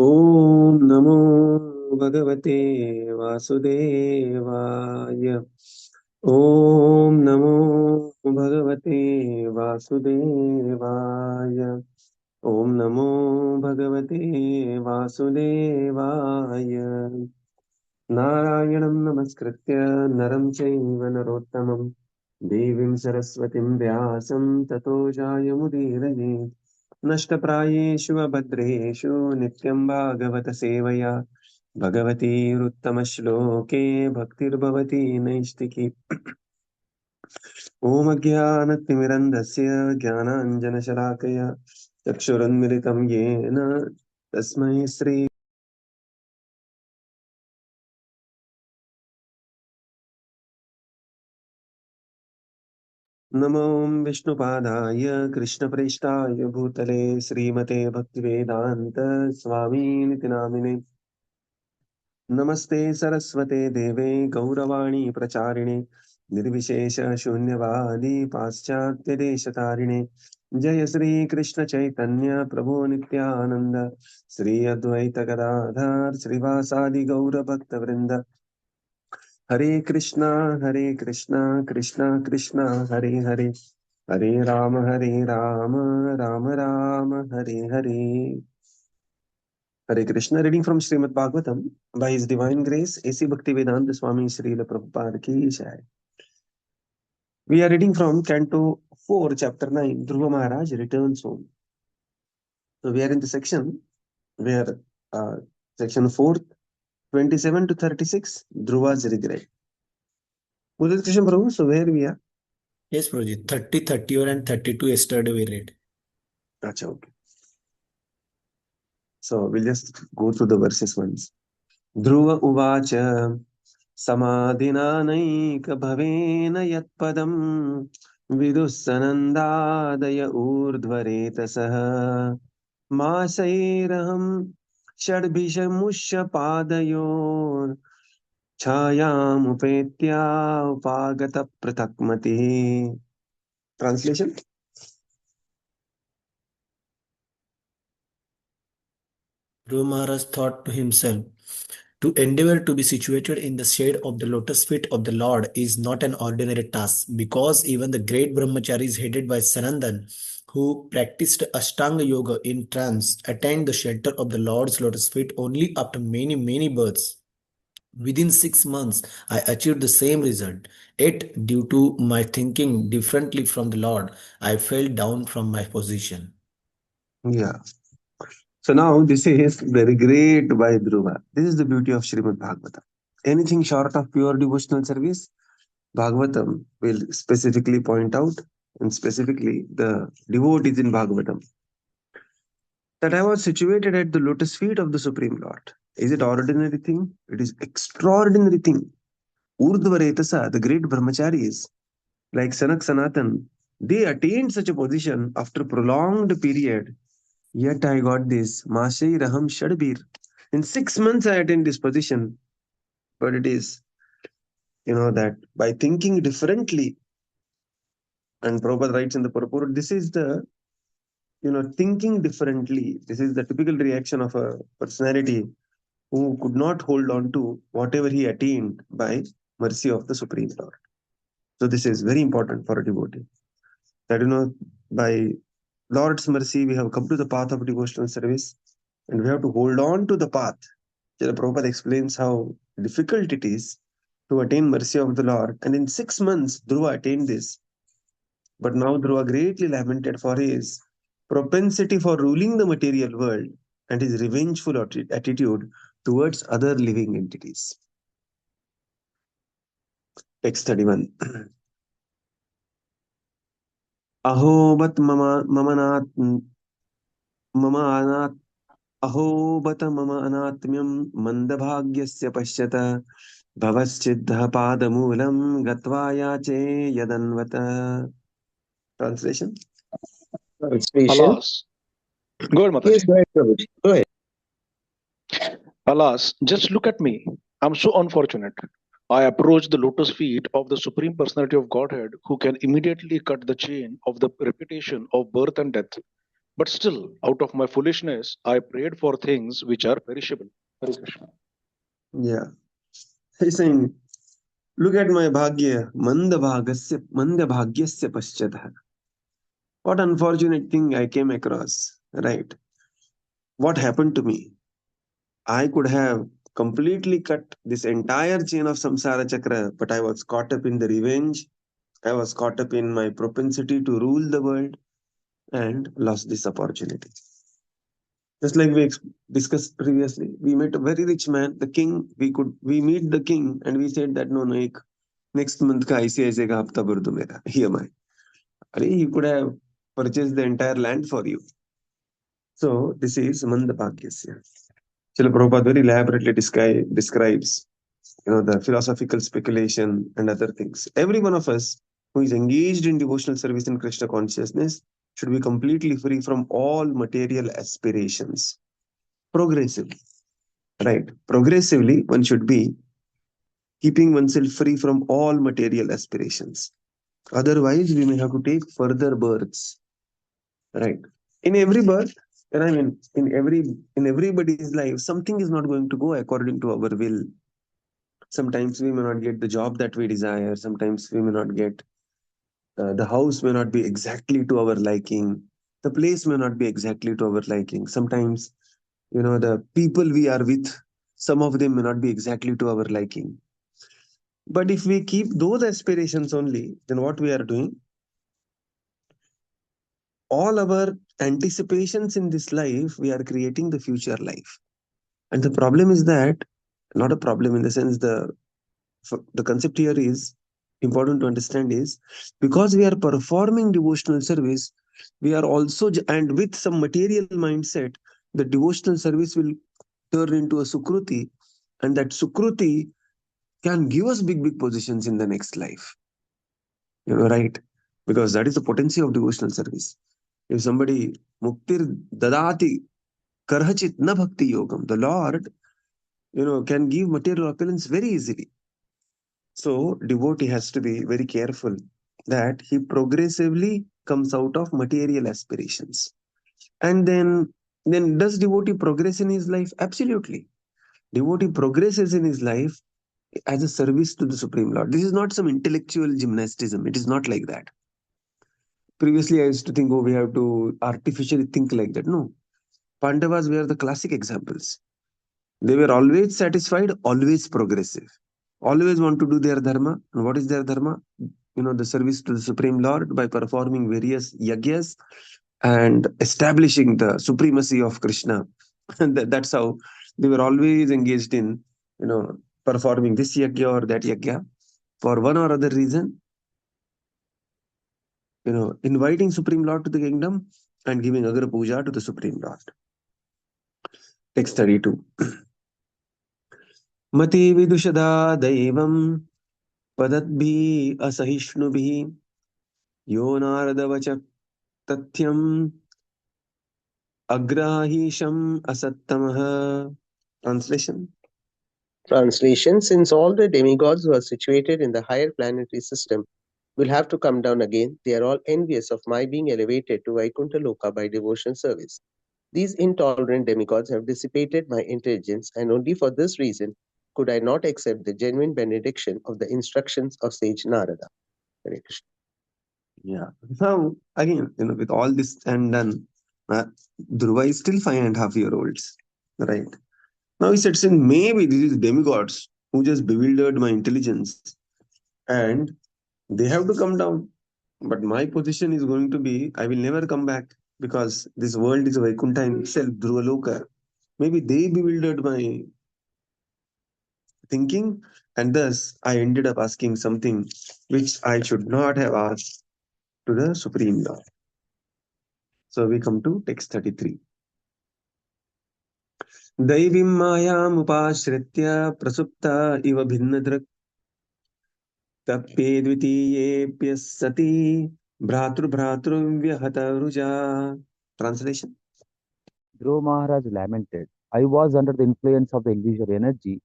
Om Namo Bhagavate Vasudevaya. Om Namo Bhagavate Vasudevaya. Om Namo Bhagavate Vasudevaya. Narayanam Namaskritya Naram Chaiva Narottamam Devim Saraswatim Vyasam Tato Jayamudiraye. नष्टप्रायेषु अभद्रेषु नित्यं भागवत सेवया भगवतीरुत्तमश्लोके भक्तिर्भवति नैष्टिकी। ॐ अज्ञानतिमिरन्धस्य ज्ञानाञ्जनशलाकया चक्षुरुन्मिलितं येन तस्मै श्री नमो विष्णुपादाय कृष्णप्रेष्ठाय भूतले श्रीमते भक्तिवेदान्त स्वामीनिति नामिने। नमस्ते सरस्वते देवे गौरवाणी प्रचारिणे निर्विशेष शून्यवादी पाश्चात्य देशतारिणे। जय श्री कृष्ण चैतन्य प्रभु नित्यानंद श्री अद्वैत गदाधर श्रीवासादि गौर भक्त वृंद। हरे कृष्णा कृष्णा कृष्णा हरे हरे, हरे Ram Ram Ram Hare Hare. Hare Krishna, reading from Śrīmad Bhāgavatam by His Divine Grace, A.C. Bhaktivedanta Swami Srila Prabhupada Ki Jai. We are reading from Canto 4, Chapter 9, Dhruva Mahārāja returns home. So we are in the section where, section 4, 27 to 36, Dhruva's regret. Mudit Krishna Prabhu, so where we are? Yes, Prabhuji. 30, 31 and 32 yesterday we read. Acha, okay. So we'll just go through the verses once. Dhruva Uvacha समाधिनानैकभवेन यत्पदम् विदुस्सनन्दादय ऊर्ध्वरेतसः मासैरहं षड्भिषमुष्यपादयोर्छायामुपेत्या उपागतपृथक्मतिः. Translation. Dhruva Maharaj thought to himself, to endeavor to be situated in the shade of the lotus feet of the Lord is not an ordinary task, because even the great brahmacharis headed by Sanandan, who practiced Ashtanga Yoga in trance, attained the shelter of the Lord's lotus feet only after many births. Within 6 months, I achieved the same result. Yet, due to my thinking differently from the Lord, I fell down from my position. Yeah. So now this is the regret by Dhruva. This is the beauty of Śrīmad Bhāgavatam. Anything short of pure devotional service, Bhagavatam will specifically point out, and specifically the devotees in Bhagavatam, that I was situated at the lotus feet of the Supreme Lord. Is it ordinary thing? It is extraordinary thing. Urdhvaretasa, the great brahmacharis, like Sanak Sanatan, they attained such a position after prolonged period. Yet I got this Masai Raham Shadbir. In 6 months I attained this position. But it is, that by thinking differently, and Prabhupada writes in the purport, this is the, thinking differently. This is the typical reaction of a personality who could not hold on to whatever he attained by mercy of the Supreme Lord. So this is very important for a devotee. That, by Lord's mercy, we have come to the path of devotional service, and we have to hold on to the path. Srila Prabhupada explains how difficult it is to attain mercy of the Lord. And in 6 months, Dhruva attained this. But now Dhruva greatly lamented for his propensity for ruling the material world and his revengeful attitude towards other living entities. Text 31. Ahobat ahobata mama anatmyam mandabhagyasya pashyata bhavaschiddha padamulam gatvayache yadanvata. Translation. Alas, go ahead, Mataji. Yes, go ahead, Prabhuji. Go ahead. Alas, just look at me. I'm so unfortunate. I approach the lotus feet of the Supreme Personality of Godhead, who can immediately cut the chain of the repetition of birth and death, But still, out of my foolishness, I prayed for things which are perishable. Hare Krishna. Yeah. He's saying, look at my bhagya, manda bhagyasya paschatah. What unfortunate thing I came across, right? What happened to me? I could have completely cut this entire chain of samsara chakra, but I was caught up in the revenge. I was caught up in my propensity to rule the world and lost this opportunity. Just like we discussed previously, we met a very rich man, the king. We meet the king, and we said that no, next month ka ICICI ka hafta bhar do mera EMI. He could have purchased the entire land for you. So this is manda bhagyasya. Srila Prabhupada very elaborately describes the philosophical speculation and other things. Every one of us who is engaged in devotional service in Krishna consciousness should be completely free from all material aspirations. Progressively, right? Progressively, one should be keeping oneself free from all material aspirations. Otherwise, we may have to take further births, right? In every birth, and I mean, in everybody's life, something is not going to go according to our will. Sometimes we may not get the job that we desire. Sometimes we may not get the house may not be exactly to our liking. The place may not be exactly to our liking. Sometimes, the people we are with, some of them may not be exactly to our liking. But if we keep those aspirations only, then what we are doing, all our anticipations in this life, we are creating the future life. And the problem is that, not a problem in the sense the concept here is important to understand is because we are performing devotional service, we are also, and with some material mindset, the devotional service will turn into a sukruti, and that sukruti can give us big positions in the next life. Right? Because that is the potency of devotional service. If somebody muktir dadati karhachit na bhakti yogam, the Lord, can give material opulence very easily. So devotee has to be very careful that he progressively comes out of material aspirations. And then does devotee progress in his life? Absolutely. Devotee progresses in his life as a service to the Supreme Lord. This is not some intellectual gymnasticism. It is not like that. Previously, I used to think, we have to artificially think like that. No. Pandavas were the classic examples. They were always satisfied, always progressive, always want to do their dharma. And what is their dharma? The service to the Supreme Lord by performing various yagyas and establishing the supremacy of Krishna. And that's how they were always engaged in, performing this yagya or that yagya for one or other reason, inviting Supreme Lord to the kingdom and giving agar puja to the Supreme Lord. Text 32. Mati vidushada daivam padadbhi asahishnubihi yo naradavacha tatyam agrahisham asattamaha. Translation. Translation: since all the demigods who are situated in the higher planetary system will have to come down again, they are all envious of my being elevated to Vaikuṇṭha Loka by devotional service. These intolerant demigods have dissipated my intelligence, and only for this reason could I not accept the genuine benediction of the instructions of sage Narada. Hare Krishna. Yeah. Now, again, with all this and done, Dhruva is still 5.5-year-olds, right? Now he said, maybe these demigods who just bewildered my intelligence and they have to come down. But my position is going to be, I will never come back because this world is a Vaikuṇṭha in itself, Dhruva Loka. Maybe they bewildered my thinking, and thus I ended up asking something which I should not have asked to the Supreme Lord. So we come to text 33. Daivim mayam upashritya prasupta iva bhinnadrak tapye dvitiyepya sati bhratru ruja. Translation. Dhruva Mahārāja lamented, I was under the influence of the illusory energy,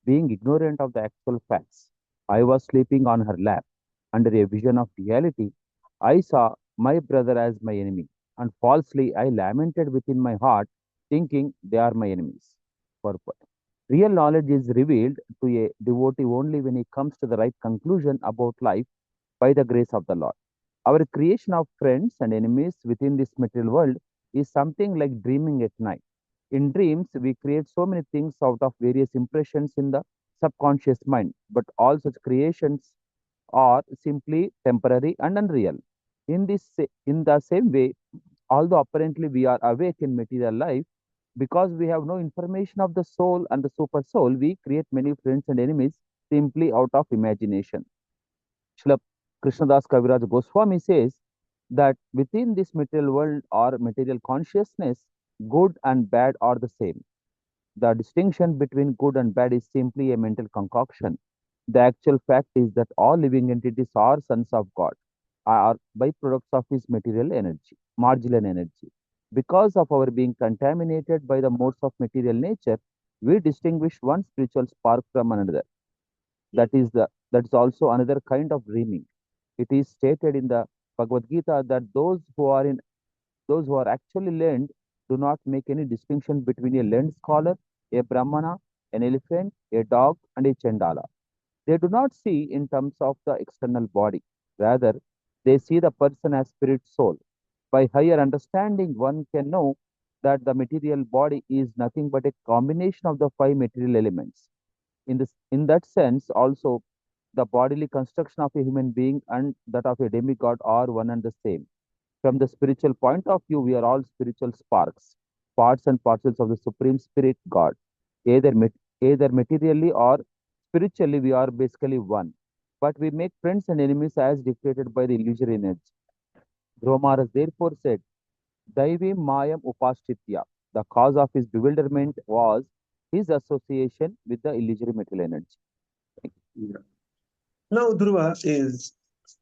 being ignorant of the actual facts. I was sleeping on her lap. Under a vision of reality, I saw my brother as my enemy. and falsely I lamented within my heart, thinking they are my enemies. Purport. Real knowledge is revealed to a devotee only when he comes to the right conclusion about life by the grace of the Lord. Our creation of friends and enemies within this material world is something like dreaming at night. In dreams, we create so many things out of various impressions in the subconscious mind, but all such creations are simply temporary and unreal. In the same way, although apparently we are awake in material life, because we have no information of the soul and the super soul, we create many friends and enemies simply out of imagination. Srila Krishnadas Kaviraj Goswami says that within this material world or material consciousness, good and bad are the same. The distinction between good and bad is simply a mental concoction. The actual fact is that all living entities are sons of God, are byproducts of his material energy, marginal energy. Because of our being contaminated by the modes of material nature, we distinguish one spiritual spark from another. That is also another kind of dreaming. It is stated in the Bhagavad Gita that those who are actually learned do not make any distinction between a learned scholar, a brahmana, an elephant, a dog, and a chandala. They do not see in terms of the external body. Rather, they see the person as spirit soul. By higher understanding, one can know that the material body is nothing but a combination of the five material elements. In that sense, also, the bodily construction of a human being and that of a demigod are one and the same. From the spiritual point of view, we are all spiritual sparks, parts and parcels of the Supreme Spirit God. Either, either materially or spiritually, we are basically one. But we make friends and enemies as dictated by the illusory energy. Dhruva Mahārāja therefore said, Daivi Mayam Upasthitya. The cause of his bewilderment was his association with the illusory material energy. Yeah. Now Dhruva is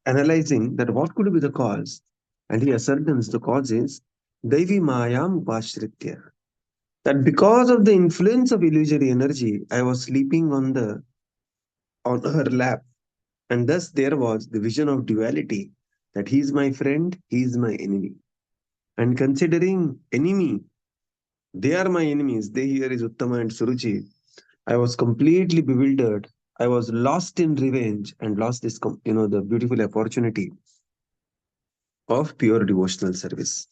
analyzing that what could be the cause, and he ascertains the cause is Daivi Mayam Upashritya. That because of the influence of illusory energy, I was sleeping on her lap, and thus there was the vision of duality, that he is my friend, he is my enemy. And considering enemy, they are my enemies. They here is Uttama and Suruchi. I was completely bewildered. I was lost in revenge and lost this, the beautiful opportunity of pure devotional service.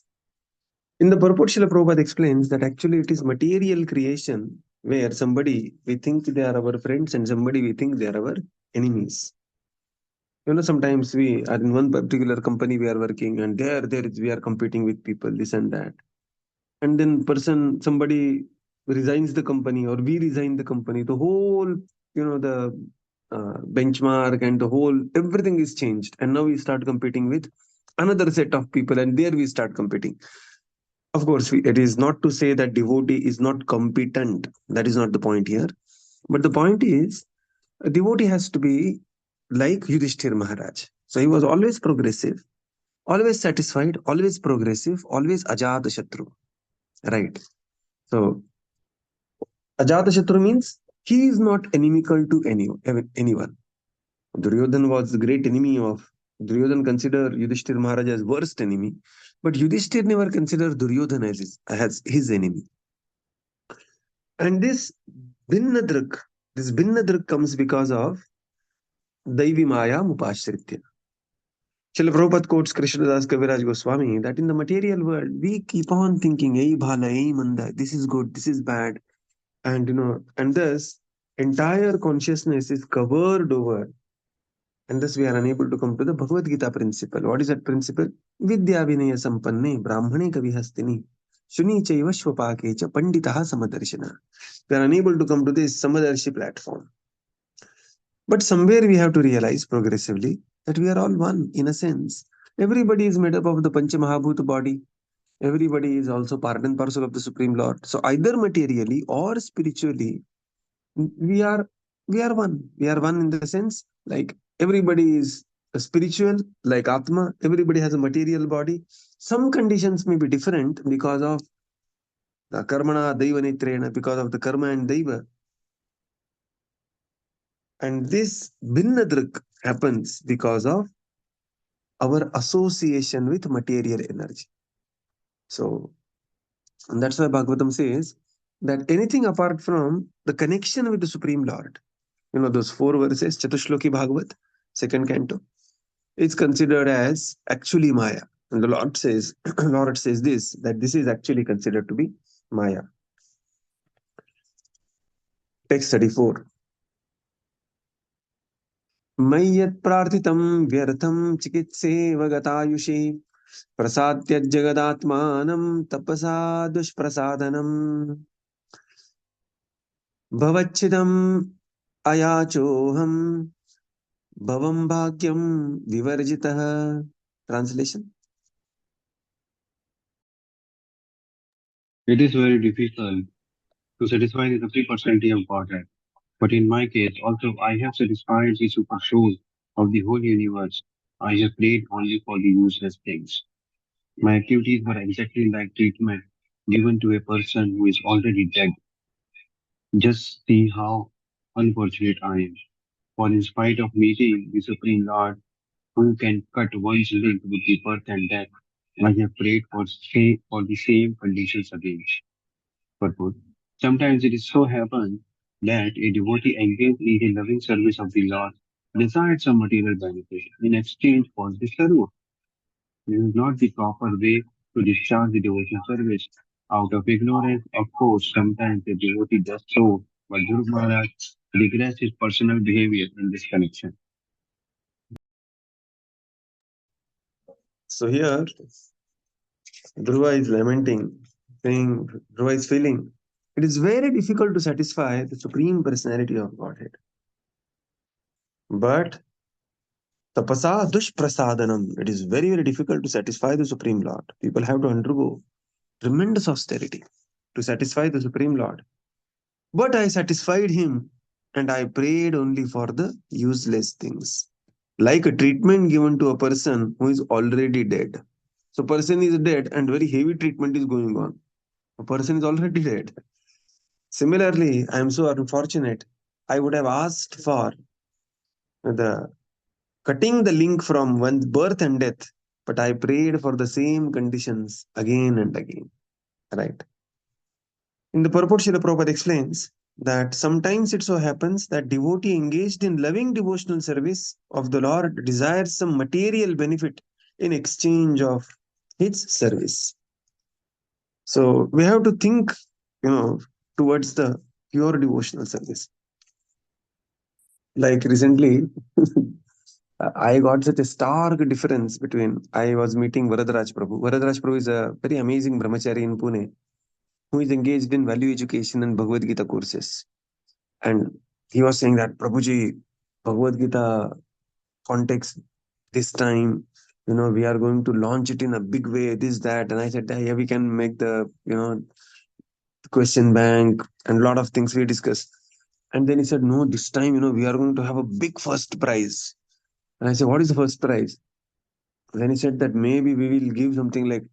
In the purport, Srila Prabhupada explains that actually it is material creation where somebody we think they are our friends and somebody we think they are our enemies. Sometimes we are in one particular company we are working and we are competing with people, this and that. And then somebody resigns the company or we resign the company, the whole, the benchmark and the whole, everything is changed. And now we start competing with another set of people and there we start competing. Of course, it is not to say that devotee is not competent. That is not the point here. But the point is, a devotee has to be like Yudhishthira Maharaj. So he was always progressive, always satisfied, always progressive, always Ajata Shatru. Right. So Ajata Shatru means he is not inimical to anyone. Duryodhan was the great enemy of Duryodhan considered Yudhishthira Maharaj as worst enemy, but Yudhishthira never considered Duryodhan as his enemy. And this Bhinnadruk comes because of Daivi Maya Mupashritya. Srila Prabhupada quotes Krishnadas Kaviraj Goswami that in the material world, we keep on thinking, Ei bhala, ei manda, this is good, this is bad. And and thus entire consciousness is covered over. And thus we are unable to come to the Bhagavad Gita principle. What is that principle? Vidya vinaya sampanne brahmane kavihastini shuni chaiva shvapake cha panditaha samadarshana. We are unable to come to this samadarshi platform. But somewhere we have to realize progressively that we are all one in a sense. Everybody is made up of the Pancha Mahabhuta body. Everybody is also part and parcel of the Supreme Lord. So either materially or spiritually, we are one. We are one in the sense like everybody is spiritual, like Atma. Everybody has a material body. Some conditions may be different because of the karmana, daiva nitrena, because of the karma and daiva. And this Bhinnadruk happens because of our association with material energy. So, and that's why Bhagavatam says that anything apart from the connection with the Supreme Lord, those 4 verses, Chatushloki Bhagavat, 2nd canto, is considered as actually Maya. And the Lord says, Lord says this, that this is actually considered to be Maya. Text 34. Mayyat prarthitam vyartham chikitse vagatayushi prasadya jagadatmanam tapasa dushprasadanam bhavachidam ayachoham bhavam bhagyam vivarjitah. Translation. It is very difficult to satisfy the supreme personality of Godhead. But in my case, although I have satisfied the super soul of the whole universe, I have prayed only for the useless things. My activities were exactly like treatment given to a person who is already dead. Just see how unfortunate I am. For in spite of meeting the Supreme Lord, who can cut one's link with the birth and death, I have prayed for the same conditions again. Purport. Sometimes it is so happen that a devotee engaged in the loving service of the Lord desires some material benefit in exchange for the service. This is not the proper way to discharge the devotional service. Out of ignorance, of course, sometimes the devotee does so, but Dhruva Maharaj regrets his personal behavior in this connection. So here, Dhruva is lamenting, saying, Dhruva is feeling, it is very difficult to satisfy the Supreme Personality of Godhead. But tapasa dushprasadanam, it is very, very difficult to satisfy the Supreme Lord. People have to undergo tremendous austerity to satisfy the Supreme Lord. But I satisfied him and I prayed only for the useless things. Like a treatment given to a person who is already dead. So person is dead and very heavy treatment is going on. A person is already dead. Similarly, I am so unfortunate. I would have asked for the cutting the link from one's birth and death, but I prayed for the same conditions again and again. Right? In the purport, Srila Prabhupada explains that sometimes it so happens that devotee engaged in loving devotional service of the Lord desires some material benefit in exchange of his service. So we have to think, towards the pure devotional service. Like recently, I got such a stark difference between, I was meeting Varadaraj Prabhu. Varadaraj Prabhu is a very amazing brahmachari in Pune who is engaged in value education and Bhagavad Gita courses. And he was saying that, Prabhuji, Bhagavad Gita context this time, we are going to launch it in a big way, this, that. And I said, yeah, we can make the, question bank and a lot of things we discussed. And then he said, no, this time, we are going to have a big first prize. And I said, what is the first prize? Then he said that maybe we will give something like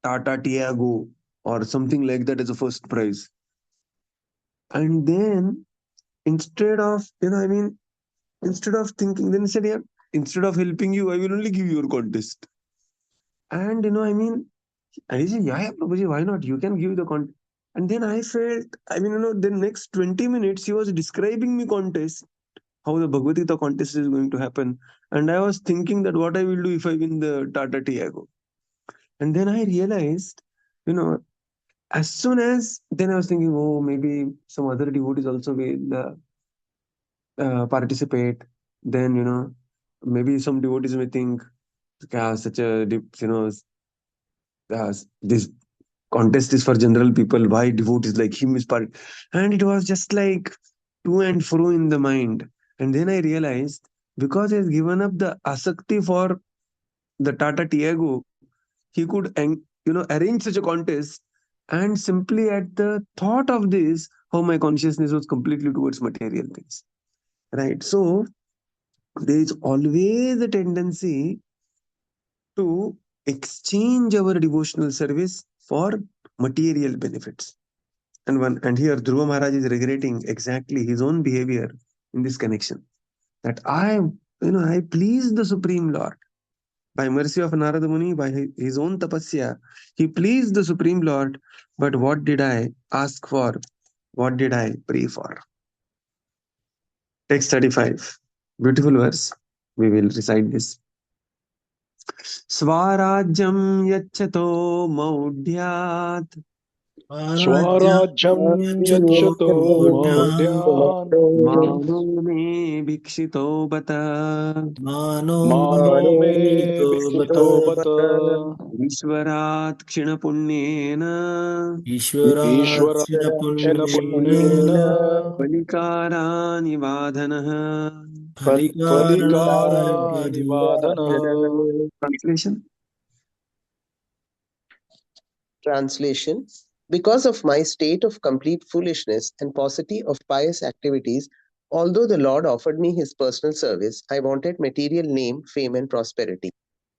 Tata Tiago or something like that as a first prize. And then instead of, instead of thinking, then he said, yeah, instead of helping you, I will only give you your contest. And, and he said, yeah, Prabhuji, why not? You can give the contest. And then I felt, the next 20 minutes, he was describing me contest, how the Bhagavad Gita contest is going to happen. And I was thinking that what I will do if I win the Tata Tiago. And then I realized, as soon as, then I was thinking, oh, maybe some other devotees also will participate. Then, maybe some devotees may think, such a, this contest is for general people. Why devotees like him is part? And it was just like to and fro in the mind. And then I realized, because he has given up the asakti for the Tata Tiago, he could, arrange such a contest. And simply at the thought of this, how my consciousness was completely towards material things. Right? So there is always a tendency to exchange our devotional service for material benefits. And here Dhruva Maharaj is regretting exactly his own behavior in this connection. That I please the Supreme Lord. By mercy of Narada Muni, by his own tapasya, he pleased the Supreme Lord. But what did I ask for? What did I pray for? Text 35. Beautiful verse. We will recite this. Swarajyam yacchato maudhyat Swarajyam yacchato maudyan mano me bhikshito bata mano me bhikshito bata Ishwarat kshina punyena Ishvara kshina punyena Valikara nivadhanah. Valikara nivadana. Translation. Translation: Because of my state of complete foolishness and paucity of pious activities, although the Lord offered me his personal service, I wanted material name, fame, and prosperity.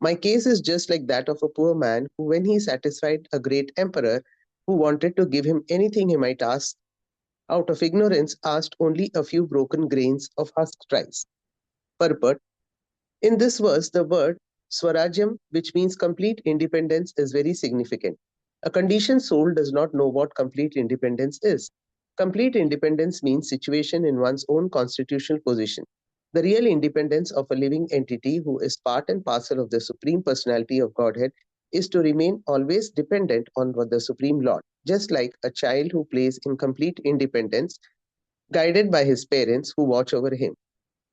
My case is just like that of a poor man who, when he satisfied a great emperor who wanted to give him anything he might ask, out of ignorance asked only a few broken grains of husked rice. Purport: In this verse, the word Swarajyam, which means complete independence, is very significant. A conditioned soul does not know what complete independence is. Complete independence means situation in one's own constitutional position. The real independence of a living entity who is part and parcel of the Supreme Personality of Godhead is to remain always dependent on the Supreme Lord, just like a child who plays in complete independence, guided by his parents who watch over him.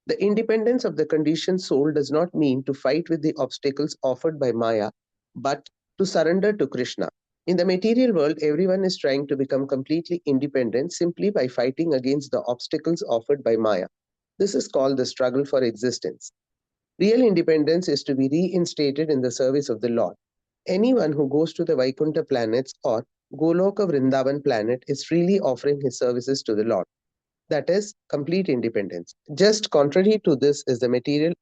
The independence of the conditioned soul does not mean to fight with the obstacles offered by Maya, but to surrender to Krishna. In the material world, everyone is trying to become completely independent simply by fighting against the obstacles offered by Maya. This is called the struggle for existence. Real independence is to be reinstated in the service of the Lord. Anyone who goes to the Vaikuṇṭha planets or Goloka Vrindavan planet is freely offering his services to the Lord. That is complete independence. Just contrary to this is the material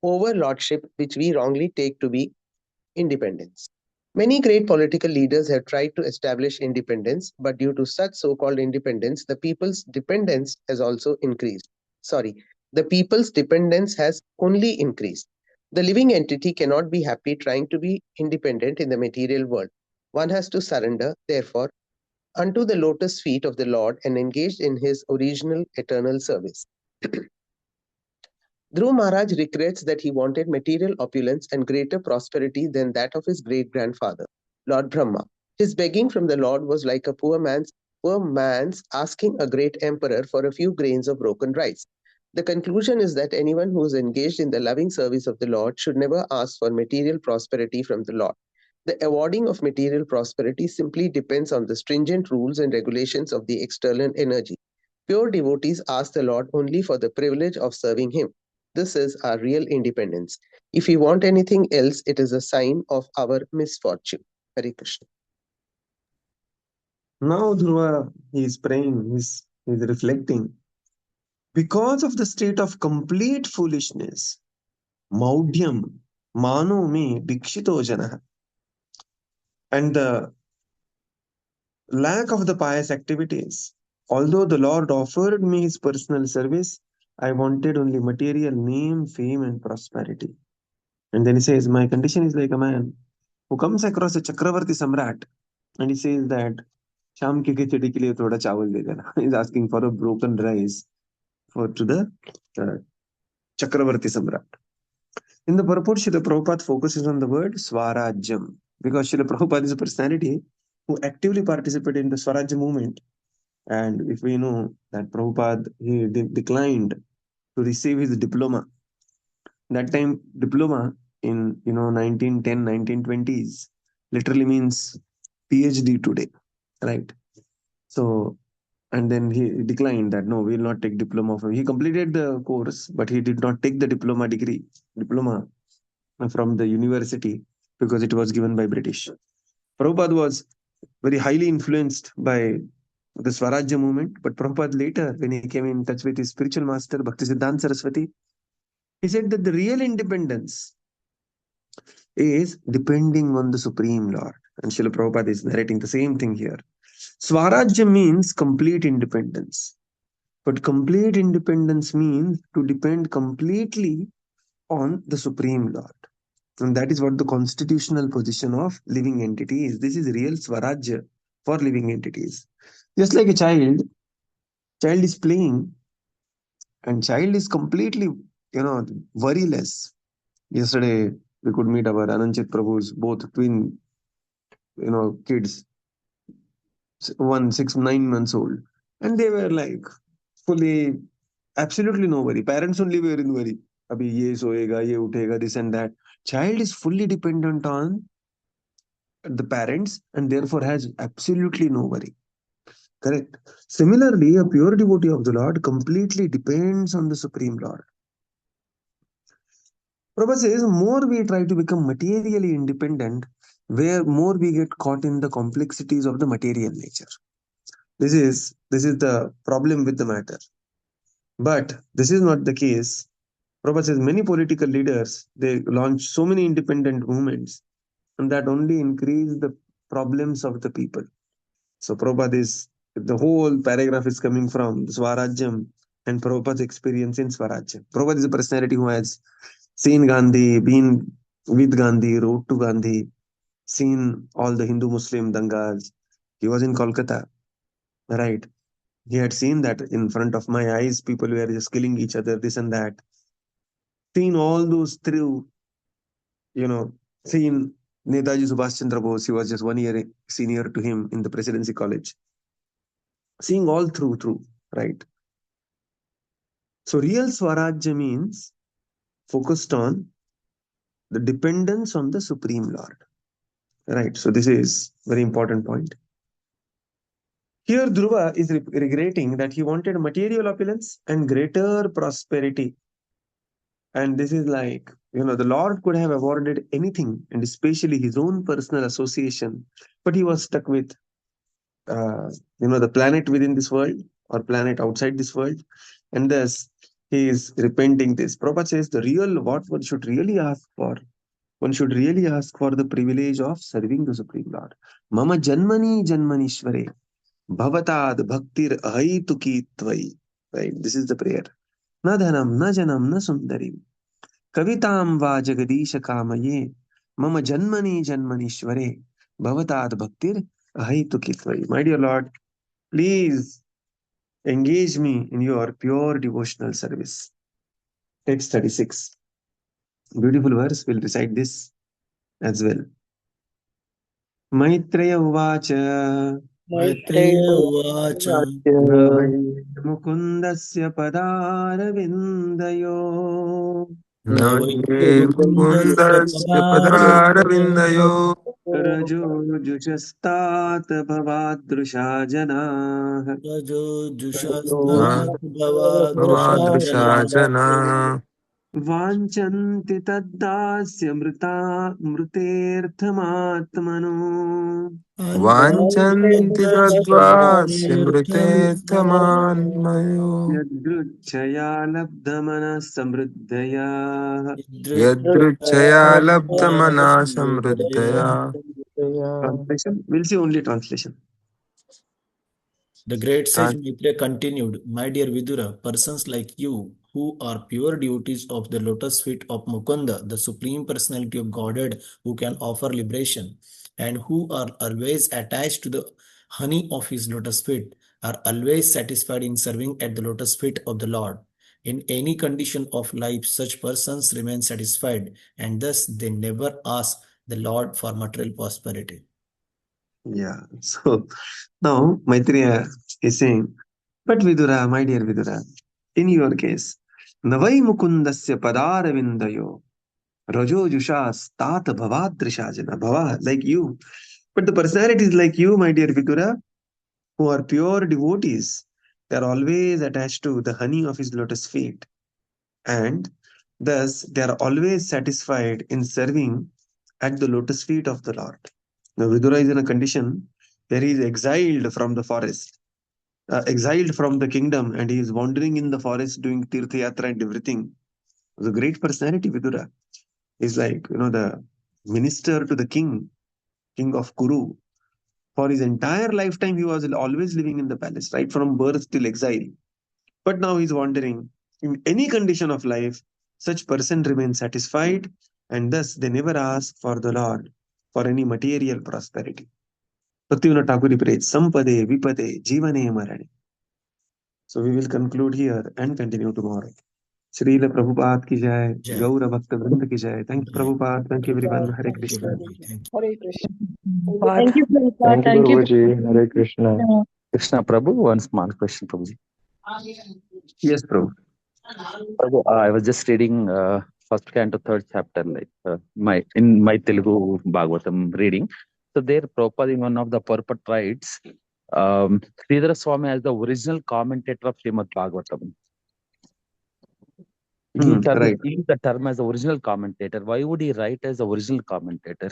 overlordship, which we wrongly take to be independence. Many great political leaders have tried to establish independence, but due to such so-called independence, the people's dependence has also increased. The people's dependence has only increased. The living entity cannot be happy trying to be independent in the material world. One has to surrender, therefore, unto the lotus feet of the Lord and engaged in his original eternal service. Dhruva Mahārāja regrets that he wanted material opulence and greater prosperity than that of his great-grandfather, Lord Brahma. His begging from the Lord was like a poor man's asking a great emperor for a few grains of broken rice. The conclusion is that anyone who is engaged in the loving service of the Lord should never ask for material prosperity from the Lord. The awarding of material prosperity simply depends on the stringent rules and regulations of the external energy. Pure devotees ask the Lord only for the privilege of serving him. This is our real independence. If we want anything else, it is a sign of our misfortune. Hare Krishna. Now Dhruva, he is praying, he's reflecting. Because of the state of complete foolishness, maudhyam, mano me bhikshito janah, and the lack of the pious activities, although the Lord offered me his personal service, I wanted only material name, fame, and prosperity. And then he says, my condition is like a man who comes across a Chakravarti Samrat and he says that Sham ki khichdi ke liye thoda chawal de dena. He's asking for a broken rice to the Chakravarti Samrat. In the purport, Srila Prabhupada focuses on the word Swarajyam because Srila Prabhupada is a personality who actively participated in the Swarajya movement. And if we know that Prabhupada, he declined to receive his diploma. That time, diploma in 1910, 1920s literally means PhD today, right? So, and then he declined that, no, we will not take diploma. He completed the course, but he did not take the diploma from the university because it was given by British. Prabhupada was very highly influenced by the Swarajya movement, but Prabhupada later, when he came in touch with his spiritual master, Bhaktisiddhanta Saraswati, he said that the real independence is depending on the Supreme Lord. And Srila Prabhupada is narrating the same thing here. Swarajya means complete independence. But complete independence means to depend completely on the Supreme Lord. And that is what the constitutional position of living entity is. This is real Swarajya for living entities. Just like a child is playing, and child is completely, worryless. Yesterday, we could meet our Ananchit Prabhu's both twin, kids, one 6, 9 months old. And they were like fully, absolutely no worry. Parents only were in worry. Abhi ye soega, ye uthega, this and that. Child is fully dependent on the parents and therefore has absolutely no worry. Correct. Similarly, a pure devotee of the Lord completely depends on the Supreme Lord. Prabhupada says, more we try to become materially independent, where more we get caught in the complexities of the material nature. This is the problem with the matter. But this is not the case. Prabhupada says many political leaders, they launch so many independent movements, and that only increase the problems of the people. So Prabhupada is, the whole paragraph is coming from Swarajyam and Prabhupada's experience in Swarajyam. Prabhupada is a personality who has seen Gandhi, been with Gandhi, wrote to Gandhi, seen all the Hindu-Muslim dangas. He was in Kolkata, right? He had seen that in front of my eyes, people were just killing each other, this and that. Seen all those through, seen Netaji Subhash Chandra Bose, he was just 1 year senior to him in the presidency college. Seeing all through, right? So real Swarajya means focused on the dependence on the Supreme Lord, right? So this is very important point. Here Dhruva is regretting that he wanted material opulence and greater prosperity. And this is like, the Lord could have awarded anything, and especially his own personal association, but he was stuck with, the planet within this world or planet outside this world. And thus, he is repenting this. Prabhupada says what one should really ask for, the privilege of serving the Supreme Lord. Mama janmani janmanishware, bhavatad bhaktir ahituki tvai. Right, this is the prayer. Na dhanam, na janam, na sundarim. Kavitam va jagadisha kamaye, mama janmani janmanishware, bhavatad bhaktir ahituki tvai. My dear Lord, please engage me in your pure devotional service. Text 36. Beautiful verse, we'll recite this as well. Maitreya uvacha Maitreya uvacha na vai mukundasya padaravindayo na vaite Mukundasya padaravindayo padaravindayo rajo jushastat bhavadrusha janah rajo jushastat bhavadrusha Bhavadrusha jana jana vanchanti taddasya mृतेर्थमात्मनो Vanchanti tadvasya mritethamanmayo yadruchaya labdhamana samriddhaya. Yadruchaya labdhamana samriddhaya. Translation? We'll see only translation. The great sage Tran- Maitreya continued, My dear Vidura, persons like you who are pure devotees of the lotus feet of Mukunda, the Supreme Personality of Godhead who can offer liberation, and who are always attached to the honey of his lotus feet, are always satisfied in serving at the lotus feet of the Lord. In any condition of life, such persons remain satisfied, and thus they never ask the Lord for material prosperity. Yeah. So now Maitreya is saying, but Vidura, my dear Vidura, in your case, Navai Mukundasya Padaravindayo Rajo Jushas Tat Bhavadrishajana Bhava, like you. But the personalities like you, my dear Vidura, who are pure devotees, they are always attached to the honey of his lotus feet. And thus they are always satisfied in serving at the lotus feet of the Lord. Now Vidura is in a condition where he is exiled from the forest, exiled from the kingdom, and he is wandering in the forest doing Tirtha Yatra and everything. The great personality, Vidura, is like, the minister to the king of Kuru. For his entire lifetime, he was always living in the palace, right from birth till exile. But now he's wandering. In any condition of life, such person remains satisfied and thus they never ask for the Lord for any material prosperity. Pratyumna Thakur prays, Sampade, Vipade, Jivane, Marane. So we will conclude here and continue tomorrow. Srila Prabhupada ki jai, Jai. Gaura Bhakta Vrinda ki jai. Thank you, Jai. Prabhupada. Thank you, everyone. Hare Thank you, Krishna. Prabhuji. Thank you. Hare Krishna. Thank you, Prabhupada. Thank Thank you, you. Guruji. Hare Krishna. Krishna Prabhu, one small question, Prabhuji. Yes, Prabhu. Prabhu, I was just reading first canto, third chapter, like in my Telugu Bhagavatam reading. So there, Prabhupada in one of the purport writes, Sridhara Swami as the original commentator of Śrīmad Bhāgavatam. Right. He used the term as the original commentator. Why would he write as the original commentator?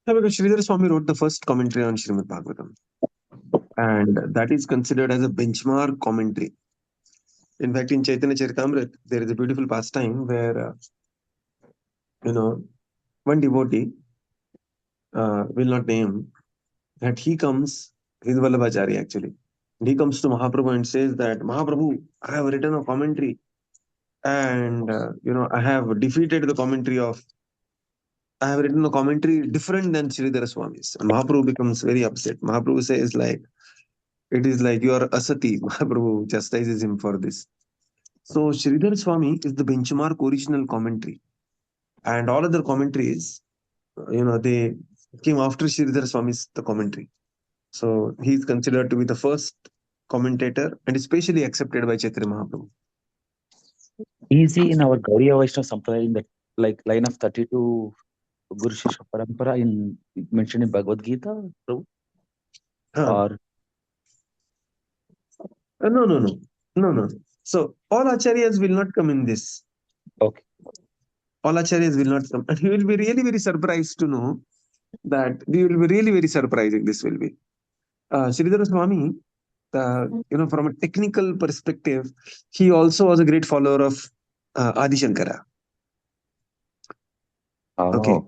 Yeah, because Sridhara Swami wrote the first commentary on Śrīmad Bhāgavatam. And that is considered as a benchmark commentary. In fact, in Chaitanya Charitamrita, there is a beautiful pastime where, one devotee, will not name, that he comes, he's Vallabhacharya actually. And he comes to Mahaprabhu and says that, Mahaprabhu, I have written a commentary and, I have defeated the commentary of, I have written a commentary different than Sridhara Swami's. And Mahaprabhu becomes very upset. Mahaprabhu says it is like you are asati. Mahaprabhu chastises him for this. So Sridhara Swami is the benchmark original commentary. And all other commentaries, they came after Sridhara Swami's the commentary. So he is considered to be the first commentator and especially accepted by Chaitanya Mahaprabhu. Easy in our Gauriya Vaishnava Sampradaya, in the line of 32 Guru Shishya Parampara mentioned in Bhagavad Gita, Prabhu? Or No. So all acharyas will not come in this. Okay. All acharyas will not come. And you will be really very surprised to know that we will be really very surprising this will be. Sridhara Swami, from a technical perspective, he also was a great follower of Adi Shankara. Oh. Okay.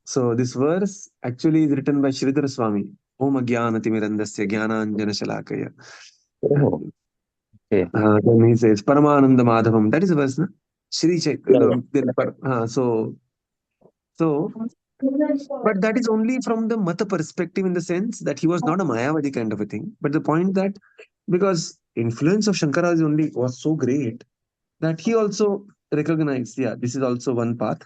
So this verse actually is written by Sridhara Swami. Om Jnana Timirandasya Jnananjana Shalakaya. Oh. Okay. Then he says Paramananda Madhavam. That is a verse, na? Shri Chaitanya. But that is only from the Mata perspective, in the sense that he was not a Mayavadi kind of a thing. But the point that because influence of Shankara was so great that he also recognized, this is also one path.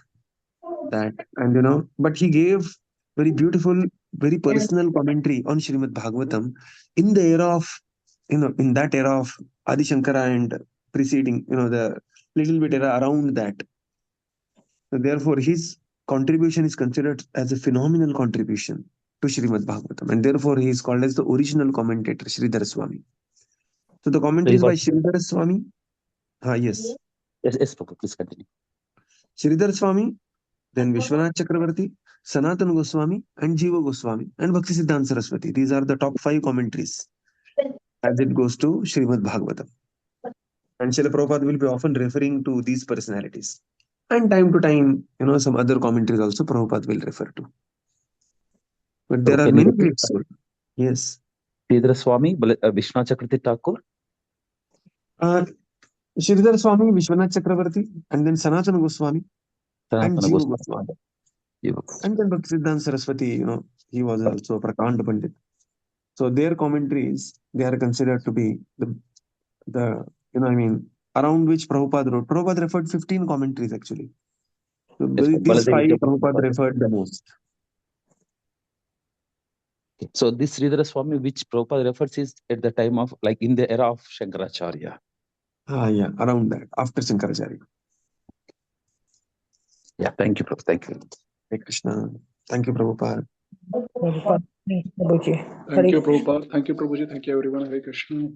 But he gave very beautiful, very personal commentary on Śrīmad Bhāgavatam in the era of, in that era of Adi Shankara and preceding, the little bit era around that. So therefore, his contribution is considered as a phenomenal contribution to Śrīmad Bhāgavatam, and therefore he is called as the original commentator, Sridhara Swami. So the commentaries by Sridhara Swami. Yes. Yes, please continue. Sridhara Swami, then Vishwanath Chakravarti, Sanatana Goswami, and Jiva Goswami, and Bhakti Siddhanta Saraswati. These are the top 5 commentaries as it goes to Śrīmad Bhāgavatam. And Srila Prabhupada will be often referring to these personalities. And time to time, some other commentaries also Prabhupada will refer to. But there are many clips. Yes. Sridhara Swami, Vishwanath Chakravarti Thakur? Sridhara Swami, Vishwanath Chakravarti, and then Sanatana Goswami, and Jiva Goswami. And then Bhakti Siddhanta Saraswati, he was also a Prakanda Pandit. So their commentaries, they are considered to be around which Prabhupada wrote. Prabhupada referred 15 commentaries actually. So these 5 Prabhupada referred the most. So this Sridhara Swami, which Prabhupada refers, is at the time of, in the era of Shankaracharya. Around that, after Shankaracharya. Yeah, thank you, Prabhupada. Thank you. Hare Krishna. Thank you, Prabhupada. Thank you, Prabhupada. Thank you, Prabhuji. Thank you, everyone. Hare Krishna.